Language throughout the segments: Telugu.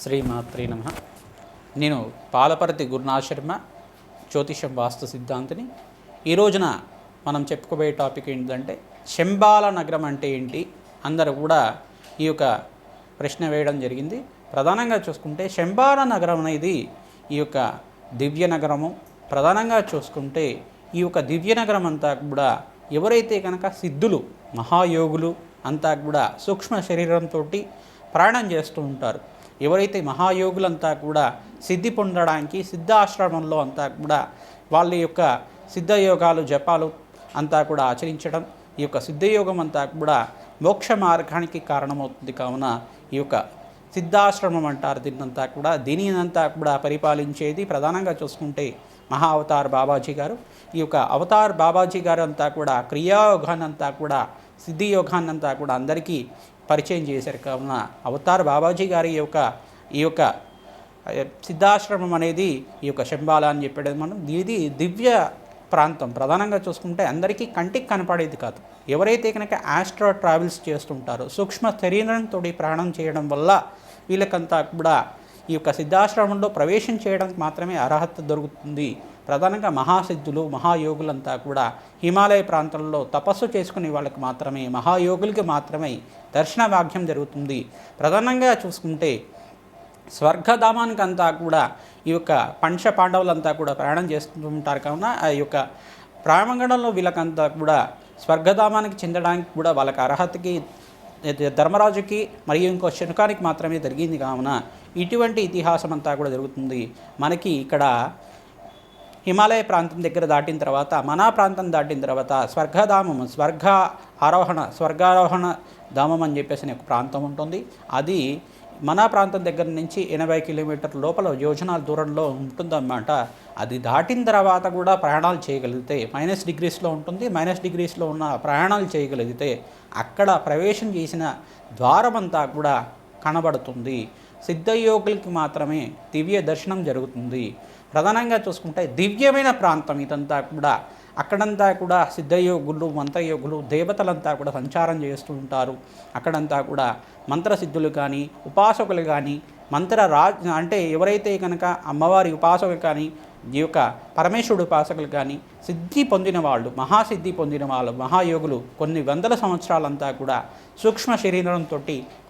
శ్రీమాత్రే నమః. నేను పాలపర్తి గురునాథ్ శర్మ, జ్యోతిషం వాస్తు సిద్ధాంతిని. ఈ రోజున మనం చెప్పుకోబోయే టాపిక్ ఏంటంటే శంబాల నగరం అంటే ఏంటి. అందరూ కూడా ఈ యొక్క ప్రశ్న వేయడం జరిగింది. ప్రధానంగా చూసుకుంటే శంబాల నగరం అనేది ఈ యొక్క దివ్య నగరము. ప్రధానంగా చూసుకుంటే ఈ యొక్క దివ్య నగరం అంతా కూడా ఎవరైతే కనుక సిద్ధులు, మహాయోగులు అంతా కూడా సూక్ష్మ శరీరంతో ప్రయాణం చేస్తూ ఉంటారు. ఎవరైతే మహాయోగులంతా కూడా సిద్ధి పొందడానికి సిద్ధాశ్రమంలో అంతా కూడా వాళ్ళ యొక్క సిద్ధయోగాలు జపాలు అంతా కూడా ఆచరించడం, ఈ యొక్క సిద్ధయోగం అంతా కూడా మోక్ష మార్గానికి కారణమవుతుంది. కావున ఈ యొక్క సిద్ధాశ్రమం అంటారు దీన్నంతా కూడా. దీనినంతా కూడా పరిపాలించేది ప్రధానంగా చూసుకుంటే మహా అవతార్ బాబాజీ గారు. ఈ యొక్క అవతార్ బాబాజీ గారు అంతా కూడా క్రియాయోగాన్నంతా కూడా సిద్ధియోగాన్నంతా కూడా అందరికీ పరిచయం చేశారు. కావున అవతార్ బాబాజీ గారి ఈ యొక్క సిద్ధాశ్రమం అనేది ఈ యొక్క శంబాల అని చెప్పేది మనం. ఇది దివ్య ప్రాంతం. ప్రధానంగా చూసుకుంటే అందరికీ కంటికి కనపడేది కాదు. ఎవరైతే కనుక ఆస్ట్రో ట్రావెల్స్ చేస్తుంటారో సూక్ష్మ శరీరంతో ప్రయాణం చేయడం వల్ల వీళ్ళకంతా కూడా ఈ యొక్క సిద్ధాశ్రమంలో ప్రవేశం చేయడానికి మాత్రమే అర్హత దొరుకుతుంది. ప్రధానంగా మహాసిద్ధులు, మహాయోగులంతా కూడా హిమాలయ ప్రాంతంలో తపస్సు చేసుకునే వాళ్ళకి మాత్రమే, మహాయోగులకి మాత్రమే దర్శన భాగ్యం జరుగుతుంది. ప్రధానంగా చూసుకుంటే స్వర్గధామానికి అంతా కూడా ఈ యొక్క పంచ పాండవులంతా కూడా ప్రయాణం చేస్తూ ఉంటారు. కావున ఆ యొక్క ప్రారంగణంలో వీళ్ళకంతా కూడా స్వర్గధామానికి చెందడానికి కూడా వాళ్ళకి అర్హతకి ధర్మరాజుకి మరియు ఇంకో శనుకానికి మాత్రమే జరిగింది. కావున ఇటువంటి ఇతిహాసం అంతా కూడా జరుగుతుంది. మనకి ఇక్కడ హిమాలయ ప్రాంతం దగ్గర దాటిన తర్వాత, మనా ప్రాంతం దాటిన తర్వాత స్వర్గధామం, స్వర్గారోహణ ధామం అని చెప్పేసి ఒక ప్రాంతం ఉంటుంది. అది మనా ప్రాంతం దగ్గర నుంచి 80 కిలోమీటర్ల లోపల యోజనాల దూరంలో ఉంటుందన్నమాట. అది దాటిన తర్వాత కూడా ప్రయాణాలు చేయగలిగితే -డిగ్రీస్లో ఉంటుంది. -డిగ్రీస్లో ఉన్న ప్రయాణాలు చేయగలిగితే అక్కడ ప్రవేశం చేసిన ద్వారం అంతా కూడా కనబడుతుంది. సిద్ధయోగులకి మాత్రమే దివ్య దర్శనం జరుగుతుంది. ప్రధానంగా చూసుకుంటే దివ్యమైన ప్రాంతం ఇదంతా కూడా. అక్కడంతా కూడా సిద్ధయోగులు, మంత్రయోగులు, దేవతలంతా కూడా సంచారం చేస్తూ ఉంటారు. అక్కడంతా కూడా మంత్రసిద్ధులు కానీ, ఉపాసకులు కానీ, అంటే ఎవరైతే కనుక అమ్మవారి ఉపాసకులు కానీ, ఈ యొక్క పరమేశ్వరుడు ఉపాసకులు కానీ, సిద్ధి పొందిన వాళ్ళు, మహాసిద్ధి పొందిన వాళ్ళు, మహాయోగులు కొన్ని వందల సంవత్సరాలంతా కూడా సూక్ష్మ శరీరంతో,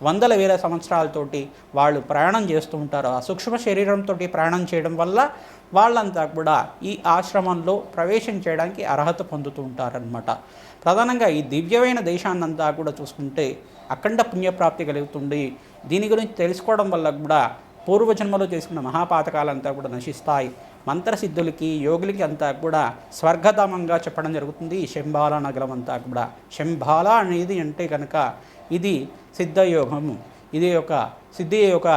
వందల వేల సంవత్సరాలతోటి వాళ్ళు ప్రయాణం చేస్తూ ఉంటారు. ఆ సూక్ష్మ శరీరంతో ప్రయాణం చేయడం వల్ల వాళ్ళంతా కూడా ఈ ఆశ్రమంలో ప్రవేశం చేయడానికి అర్హత పొందుతూ ఉంటారనమాట. ప్రధానంగా ఈ దివ్యమైన దేశాన్నంతా కూడా చూసుకుంటే అఖండ పుణ్యప్రాప్తి కలుగుతుంది. దీని గురించి తెలుసుకోవడం వల్ల కూడా పూర్వజన్మలో చేసుకున్న మహాపాతకాలంతా కూడా నశిస్తాయి. మంత్రసిద్ధులకి, యోగులకి అంతా కూడా స్వర్గధామంగా చెప్పడం జరుగుతుంది ఈ శంబాల నగరం అంతా కూడా. శంబాల అనేది అంటే కనుక ఇది సిద్ధయోగము, ఇది ఒక సిద్ధి యొక్క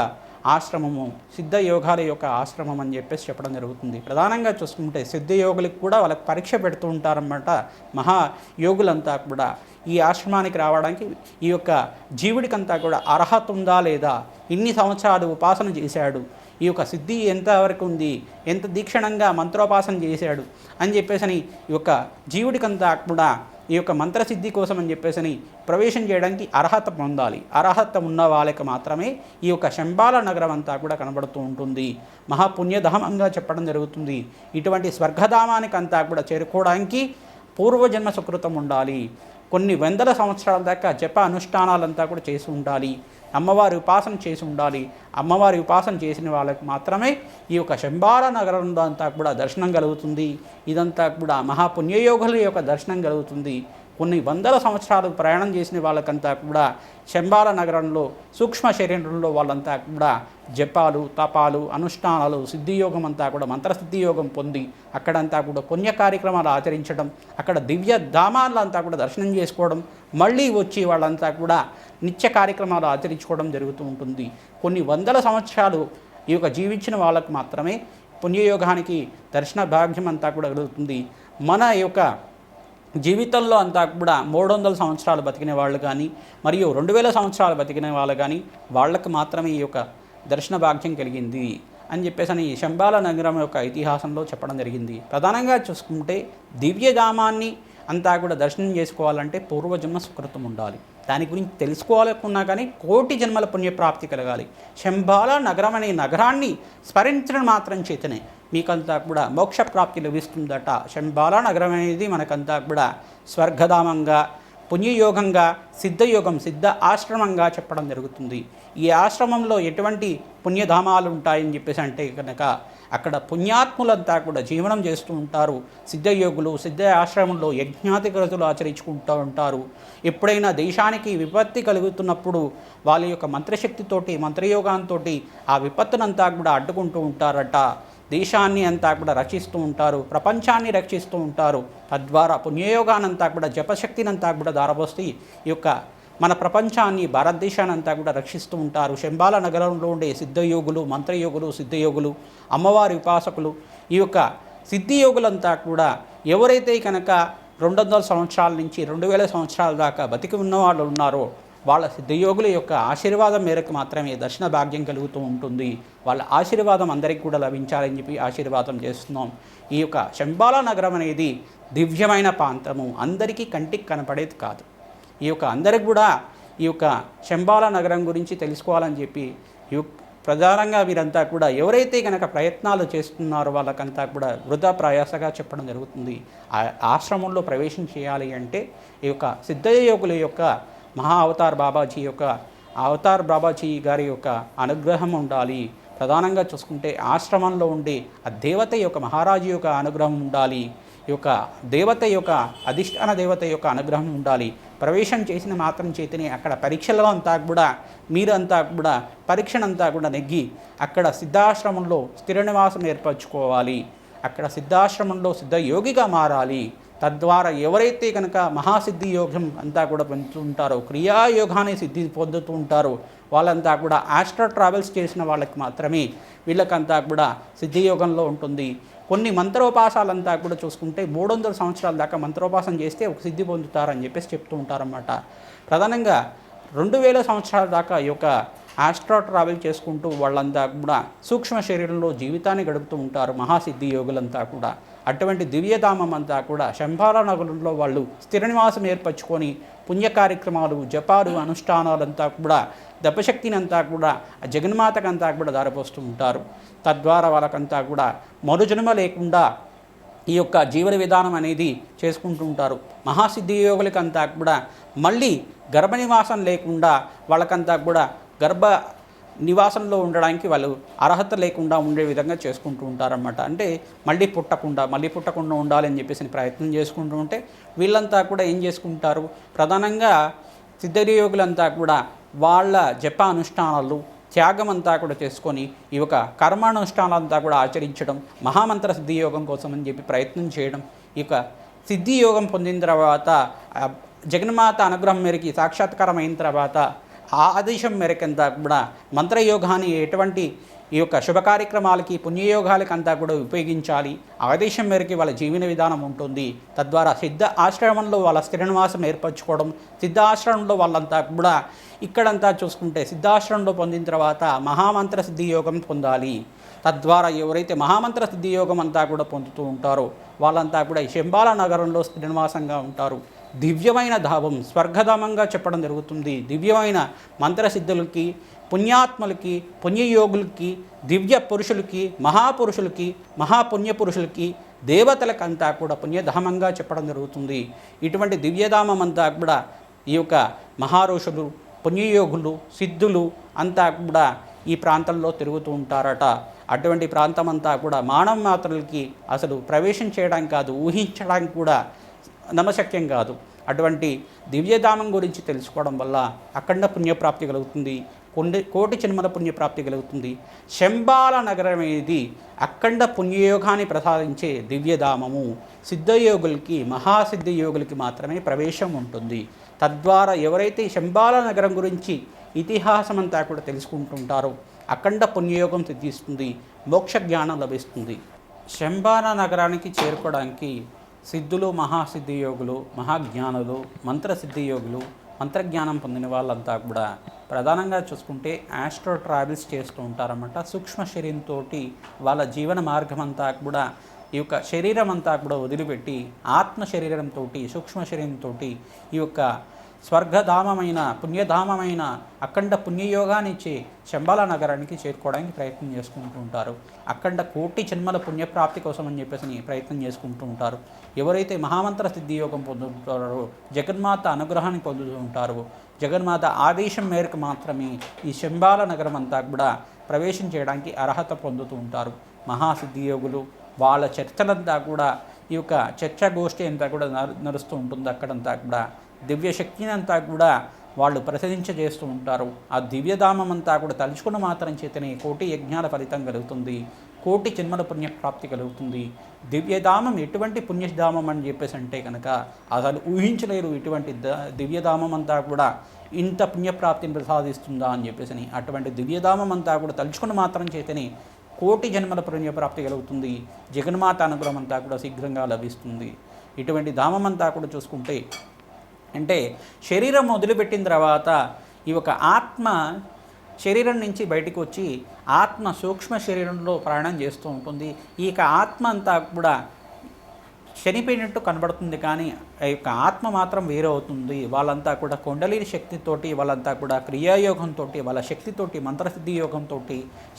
ఆశ్రమము, సిద్ధయోగాల యొక్క ఆశ్రమం అని చెప్పేసి చెప్పడం జరుగుతుంది. ప్రధానంగా చూసుకుంటే సిద్ధయోగులకు కూడా వాళ్ళకి పరీక్ష పెడుతూ ఉంటారన్నమాట. మహాయోగులంతా కూడా ఈ ఆశ్రమానికి రావడానికి ఈ యొక్క జీవుడికంతా కూడా అర్హత ఉందా లేదా, ఇన్ని సంవత్సరాలు ఉపాసన చేశాడు, ఈ యొక్క సిద్ధి ఎంతవరకు ఉంది, ఎంత దీక్షణంగా మంత్రోపాసన చేశాడు అని చెప్పేసి ఈ యొక్క జీవుడికంతా కూడా ఈ యొక్క మంత్రసిద్ధి కోసం అని చెప్పేసి ప్రవేశం చేయడానికి అర్హత పొందాలి. అర్హత ఉన్న వాళ్ళకి మాత్రమే ఈ యొక్క శంబాల నగరం అంతా కూడా కనబడుతూ ఉంటుంది. మహాపుణ్యధామంగా చెప్పడం జరుగుతుంది. ఇటువంటి స్వర్గధామానికి అంతా కూడా చేరుకోవడానికి పూర్వజన్మ సుకృతం ఉండాలి. కొన్ని వందల సంవత్సరాల దాకా జప అనుష్ఠానాలంతా కూడా చేసి ఉండాలి. అమ్మవారి ఉపాసన చేసి ఉండాలి. అమ్మవారి ఉపాసన చేసిన వాళ్ళకి మాత్రమే ఈ యొక్క శంబాల నగరంలో అంతా కూడా దర్శనం కలుగుతుంది. ఇదంతా కూడా మహాపుణ్యయోగుల యొక్క దర్శనం కలుగుతుంది. కొన్ని వందల సంవత్సరాలు ప్రయాణం చేసిన వాళ్ళకంతా కూడా శంబాల నగరంలో సూక్ష్మ శరీరంలో వాళ్ళంతా కూడా జపాలు, తపాలు, అనుష్ఠానాలు, సిద్ధియోగం అంతా కూడా మంత్రసిద్ధియోగం పొంది అక్కడంతా కూడా పుణ్య కార్యక్రమాలు ఆచరించడం, అక్కడ దివ్య ధామాలంతా కూడా దర్శనం చేసుకోవడం, మళ్ళీ వచ్చి వాళ్ళంతా కూడా నిత్య కార్యక్రమాలు ఆచరించుకోవడం జరుగుతూ ఉంటుంది. కొన్ని వందల సంవత్సరాలు ఈ యొక్క జీవించిన వాళ్ళకు మాత్రమే పుణ్యయోగానికి దర్శన భాగ్యం అంతా కూడా కలుగుతుంది. మన యొక్క జీవితంలో అంతా కూడా 300 సంవత్సరాలు బతికిన వాళ్ళు కానీ, మరియు 2000 సంవత్సరాలు బతికిన వాళ్ళు కానీ వాళ్ళకు మాత్రమే ఈ యొక్క దర్శన భాగ్యం కలిగింది అని చెప్పేసి శంబాల నగరం యొక్క ఇతిహాసంలో చెప్పడం జరిగింది. ప్రధానంగా చూసుకుంటే దివ్యధామాన్ని అంతా కూడా దర్శనం చేసుకోవాలంటే పూర్వజన్మ సుకృతం ఉండాలి. దాని గురించి తెలుసుకోవాలనుకున్నా కానీ కోటి జన్మల పుణ్యప్రాప్తి కలగాలి. శంబాల నగరం అనే నగరాన్ని స్మరించడం మాత్రం చేతనే మీకంతా కూడా మోక్షప్రాప్తి లభిస్తుందట. శంబాల నగరం అనేది మనకంతా కూడా స్వర్గధామంగా, పుణ్యయోగంగా, సిద్ధయోగం, సిద్ధ ఆశ్రమంగా చెప్పడం జరుగుతుంది. ఈ ఆశ్రమంలో ఎటువంటి పుణ్యధామాలు ఉంటాయని చెప్పేసి అంటే కనుక అక్కడ పుణ్యాత్ములంతా కూడా జీవనం చేస్తూ ఉంటారు. సిద్ధయోగులు సిద్ధ ఆశ్రమంలో యజ్ఞాతికృతులు ఆచరించుకుంటూ ఉంటారు. ఎప్పుడైనా దేశానికి విపత్తి కలుగుతున్నప్పుడు వాళ్ళ యొక్క మంత్రశక్తితోటి, మంత్రయోగంతో ఆ విపత్తునంతా కూడా అడ్డుకుంటూ ఉంటారట. దేశాన్ని అంతా కూడా రక్షిస్తూ ఉంటారు, ప్రపంచాన్ని రక్షిస్తూ ఉంటారు. తద్వారా పుణ్యయోగానంతా కూడా, జపశక్తినంతా కూడా దారబోసి ఈ యొక్క మన ప్రపంచాన్ని, భారతదేశాన్ని అంతా కూడా రక్షిస్తూ ఉంటారు. శంబాల నగరంలో ఉండే సిద్ధయోగులు, మంత్రయోగులు, సిద్ధయోగులు, అమ్మవారి ఉపాసకులు, ఈ యొక్క సిద్ధియోగులంతా కూడా ఎవరైతే కనుక 200 సంవత్సరాల నుంచి 2000 సంవత్సరాల దాకా బతికి ఉన్నవాళ్ళు ఉన్నారో వాళ్ళ సిద్ధయోగుల యొక్క ఆశీర్వాదం మేరకు మాత్రమే దర్శన భాగ్యం కలుగుతూ ఉంటుంది. వాళ్ళ ఆశీర్వాదం అందరికీ కూడా లభించాలని చెప్పి ఆశీర్వాదం చేస్తున్నాం. ఈ యొక్క శంబాల నగరం అనేది దివ్యమైన ప్రాంతము, అందరికీ కంటికి కనపడేది కాదు. ఈ యొక్క అందరికి కూడా ఈ యొక్క శంబాల నగరం గురించి తెలుసుకోవాలని చెప్పి ప్రధానంగా వీరంతా కూడా ఎవరైతే కనుక ప్రయత్నాలు చేస్తున్నారో వాళ్ళకంతా కూడా వృధా ప్రయాసగా చెప్పడం జరుగుతుంది. ఆ ఆశ్రమంలో ప్రవేశం చేయాలి అంటే ఈ యొక్క సిద్ధయోగుల యొక్క మహా అవతార్ బాబాజీ గారి యొక్క అనుగ్రహం ఉండాలి. ప్రధానంగా చూసుకుంటే ఆశ్రమంలో ఉండే ఆ దేవత యొక్క మహారాజు యొక్క అనుగ్రహం ఉండాలి. ఈ యొక్క దేవత యొక్క అధిష్టాన దేవత యొక్క అనుగ్రహం ఉండాలి. ప్రవేశం చేసిన మాత్రం చేతిని అక్కడ పరీక్షలో అంతా కూడా మీరంతా కూడా పరీక్షనంతా కూడా నెగ్గి అక్కడ సిద్ధాశ్రమంలో స్థిర నివాసం ఏర్పరచుకోవాలి. అక్కడ సిద్ధాశ్రమంలో సిద్ధయోగిగా మారాలి. తద్వారా ఎవరైతే కనుక మహాసిద్ధి యోగం అంతా కూడా పొందుతూ ఉంటారో, క్రియాయోగాన్ని సిద్ధి పొందుతూ ఉంటారో వాళ్ళంతా కూడా ఆస్ట్రో ట్రావెల్స్ చేసిన వాళ్ళకి మాత్రమే వీళ్ళకంతా కూడా సిద్ధియోగంలో ఉంటుంది. కొన్ని మంత్రోపాసాలంతా కూడా చూసుకుంటే 300 సంవత్సరాల దాకా మంత్రోపాసన చేస్తే ఒక సిద్ధి పొందుతారని చెప్పేసి చెప్తూ ఉంటారన్నమాట. ప్రధానంగా 2000 సంవత్సరాల దాకా ఈ యొక్క ఆస్ట్రో ట్రావెల్ చేసుకుంటూ వాళ్ళంతా కూడా సూక్ష్మ శరీరంలో జీవితాన్ని గడుపుతూ ఉంటారు మహాసిద్ధి యోగులంతా కూడా. అటువంటి దివ్యధామం అంతా కూడా శంబాల నగరంలో వాళ్ళు స్థిర నివాసం ఏర్పరచుకొని పుణ్య కార్యక్రమాలు, జపాలు, అనుష్ఠానాలంతా కూడా దపశక్తిని అంతా కూడా జగన్మాతకంతా కూడా దారిపోస్తూ ఉంటారు. తద్వారా వాళ్ళకంతా కూడా మరుజన్మ లేకుండా ఈ యొక్క జీవన విధానం అనేది చేసుకుంటూ ఉంటారు. మహాసిద్ధి యోగులకంతా కూడా మళ్ళీ గర్భ నివాసం లేకుండా వాళ్ళకంతా కూడా గర్భ నివాసంలో ఉండడానికి వాళ్ళు అర్హత లేకుండా ఉండే విధంగా చేసుకుంటూ ఉంటారన్నమాట. అంటే మళ్ళీ పుట్టకుండా ఉండాలని చెప్పేసి ప్రయత్నం చేసుకుంటూ ఉంటే వీళ్ళంతా కూడా ఏం చేసుకుంటారు, ప్రధానంగా సిద్ధయోగులంతా కూడా వాళ్ళ జప అనుష్ఠానాలు, త్యాగం అంతా కూడా చేసుకొని ఈ యొక్క కర్మానుష్ఠానాలంతా కూడా ఆచరించడం, మహామంత్ర సిద్ధియోగం కోసం అని చెప్పి ప్రయత్నం చేయడం. ఈ యొక్క సిద్ధియోగం పొందిన తర్వాత జగన్మాత అనుగ్రహం మేరకి సాక్షాత్కారం అయిన తర్వాత ఆ ఆదేశం మేరకంతా కూడా మంత్రయోగాన్ని ఎటువంటి ఈ యొక్క శుభ కార్యక్రమాలకి, పుణ్యయోగాలకి అంతా కూడా ఉపయోగించాలి. ఆదేశం మేరకి వాళ్ళ జీవన విధానం ఉంటుంది. తద్వారా సిద్ధ ఆశ్రమంలో వాళ్ళ స్థిర నివాసం ఏర్పరచుకోవడం, సిద్ధ ఆశ్రమంలో వాళ్ళంతా కూడా ఇక్కడంతా చూసుకుంటే సిద్ధాశ్రమంలో పొందిన తర్వాత మహామంత్ర సిద్ధియోగం పొందాలి. తద్వారా ఎవరైతే మహామంత్ర సిద్ధియోగం అంతా కూడా పొందుతూ ఉంటారో వాళ్ళంతా కూడా ఈ శంబాల నగరంలో స్థిర నివాసంగా ఉంటారు. దివ్యమైన ధామం, స్వర్గధామంగా చెప్పడం జరుగుతుంది. దివ్యమైన మంత్రసిద్ధులకి, పుణ్యాత్మలకి, పుణ్యయోగులకి, దివ్య పురుషులకి, మహాపురుషులకి, మహాపుణ్యపురుషులకి, దేవతలకంతా కూడా పుణ్యధామంగా చెప్పడం జరుగుతుంది. ఇటువంటి దివ్యధామం అంతా కూడా ఈ యొక్క మహారుషులు, పుణ్యయోగులు, సిద్ధులు అంతా కూడా ఈ ప్రాంతంలో తిరుగుతూ ఉంటారట. అటువంటి ప్రాంతం అంతా కూడా మానవ మాత్రులకి అసలు ప్రవేశం చేయడానికి కాదు, ఊహించడానికి కూడా నమ్మశక్యం కాదు. అటువంటి దివ్యధామం గురించి తెలుసుకోవడం వల్ల అఖండ పుణ్యప్రాప్తి కలుగుతుంది, కోటి జన్మల పుణ్యప్రాప్తి కలుగుతుంది. శంబాల నగరం అనేది అఖండ పుణ్యయోగాన్ని ప్రసాదించే దివ్యధామము. సిద్ధయోగులకి, మహాసిద్ధయోగులకి మాత్రమే ప్రవేశం ఉంటుంది. తద్వారా ఎవరైతే శంబాల నగరం గురించి ఇతిహాసం అంతా కూడా తెలుసుకుంటుంటారో అఖండ పుణ్యయోగం సిద్ధిస్తుంది, మోక్ష జ్ఞానం లభిస్తుంది. శంబాల నగరానికి చేరుకోవడానికి సిద్ధులు, మహాసిద్ధియోగులు, మహాజ్ఞానులు, మంత్రసిద్ధియోగులు, మంత్రజ్ఞానం పొందిన వాళ్ళంతా కూడా ప్రధానంగా చూసుకుంటే ఆస్ట్రో ట్రావెల్స్ చేస్తూ ఉంటారన్నమాట. సూక్ష్మ శరీరంతో వాళ్ళ జీవన మార్గం అంతా కూడా ఈ యొక్క శరీరం అంతా కూడా వదిలిపెట్టి ఆత్మ శరీరంతో, సూక్ష్మ శరీరంతో ఈ యొక్క స్వర్గధామమైన పుణ్యధామమైన అఖండ పుణ్యయోగాన్ని ఇచ్చి శంబాల నగరానికి చేరుకోవడానికి ప్రయత్నం చేసుకుంటూ ఉంటారు. అఖండ కోటి జన్మల పుణ్యప్రాప్తి కోసం అని చెప్పేసి ప్రయత్నం చేసుకుంటూ ఉంటారు. ఎవరైతే మహామంత్ర సిద్ధి యోగం పొందుతారో, జగన్మాత అనుగ్రహాన్ని పొందుతూ ఉంటారో, జగన్మాత ఆదేశం మేరకు మాత్రమే ఈ శంబాల నగరం అంతా కూడా ప్రవేశం చేయడానికి అర్హత పొందుతూ ఉంటారు. మహాసిద్ధి యోగులు వాళ్ళ చర్చలంతా కూడా ఈ యొక్క చర్చాగోష్ఠి అంతా కూడా నడుస్తూ ఉంటుంది. అక్కడంతా కూడా దివ్య శక్తిని అంతా కూడా వాళ్ళు ప్రసరించజేస్తూ ఉంటారు. ఆ దివ్యధామం అంతా కూడా తలుచుకున్న మాత్రం చేతనే కోటి యజ్ఞాల ఫలితం కలుగుతుంది, కోటి జన్మల పుణ్యప్రాప్తి కలుగుతుంది. దివ్యధామం ఎటువంటి పుణ్యధామం అని చెప్పేసి అంటే కనుక అసలు ఊహించలేరు. ఇటువంటి దివ్యధామం అంతా కూడా ఇంత పుణ్యప్రాప్తిని ప్రసాదిస్తుందా అని చెప్పేసి. అటువంటి దివ్యధామం అంతా కూడా తలుచుకున్న మాత్రం చేతనే కోటి జన్మల పుణ్యప్రాప్తి కలుగుతుంది. జగన్మాత అనుగ్రహం అంతా కూడా శీఘ్రంగా లభిస్తుంది. ఇటువంటి ధామం అంతా కూడా చూసుకుంటే అంటే శరీరం వదిలిపెట్టిన తర్వాత ఈ ఒక ఆత్మ శరీరం నుంచి బయటకు వచ్చి ఆత్మ సూక్ష్మ శరీరంలో ప్రయాణం చేస్తూ ఉంటుంది. ఈ యొక్క ఆత్మ అంతా కూడా చనిపోయినట్టు కనబడుతుంది, కానీ ఆ యొక్క ఆత్మ మాత్రం వేరే అవుతుంది. వాళ్ళంతా కూడా కుండలిని శక్తితోటి, వాళ్ళంతా కూడా క్రియాయోగంతో, వాళ్ళ శక్తితోటి, మంత్రసిద్ధి యోగంతో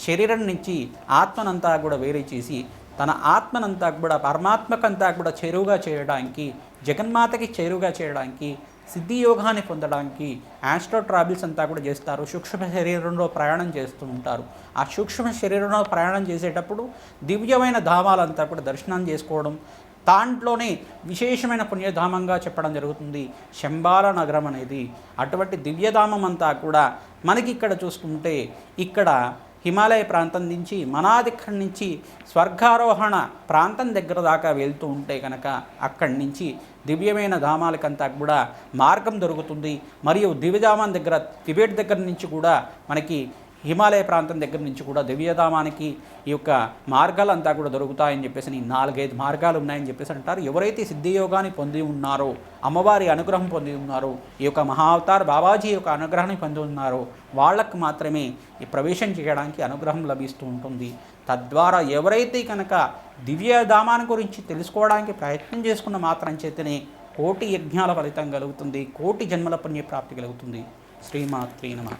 శరీరం నుంచి ఆత్మనంతా కూడా వేరే చేసి తన ఆత్మనంతా కూడా పరమాత్మకంతా కూడా చేరువుగా చేయడానికి, జగన్మాతకి చేరువుగా చేయడానికి, సిద్ధి యోగాన్ని పొందడానికి ఆస్ట్రో ట్రావెల్స్ అంతా కూడా చేస్తారు. సూక్ష్మ శరీరంలో ప్రయాణం చేస్తూ ఉంటారు. ఆ సూక్ష్మ శరీరంలో ప్రయాణం చేసేటప్పుడు దివ్యమైన ధామాలంతా కూడా దర్శనం చేసుకోవడం, దాంట్లోనే విశేషమైన పుణ్యధామంగా చెప్పడం జరుగుతుంది శంబాల నగరం అనేది. అటువంటి దివ్యధామం అంతా కూడా మనకి ఇక్కడ చూసుకుంటే ఇక్కడ హిమాలయ ప్రాంతం నుంచి మనాదిక్కడి నుంచి స్వర్గారోహణ ప్రాంతం దగ్గర దాకా వెళ్తూ ఉంటే కనుక అక్కడి నుంచి దివ్యమైన ధామాలకంతా కూడా మార్గం దొరుకుతుంది. మరియు దివ్యధామం దగ్గర టిబెట్ దగ్గర నుంచి కూడా మనకి హిమాలయ ప్రాంతం దగ్గర నుంచి కూడా దివ్యధామానికి ఈ యొక్క మార్గాలంతా కూడా దొరుకుతాయని చెప్పేసి 4-5 మార్గాలు ఉన్నాయని చెప్పేసి అంటారు. ఎవరైతే సిద్ధియోగాన్ని పొంది ఉన్నారో, అమ్మవారి అనుగ్రహం పొంది ఉన్నారో, ఈ యొక్క మహావతార్ బాబాజీ యొక్క అనుగ్రహాన్ని పొంది ఉన్నారో వాళ్ళకు మాత్రమే ఈ ప్రవేశం చేయడానికి అనుగ్రహం లభిస్తూ ఉంటుంది. తద్వారా ఎవరైతే కనుక దివ్యధామాన్ని గురించి తెలుసుకోవడానికి ప్రయత్నం చేసుకున్న మాత్రం చేతనే కోటి యజ్ఞాల ఫలితం కలుగుతుంది, కోటి జన్మల పుణ్యప్రాప్తి కలుగుతుంది. శ్రీమాత్రే నమః.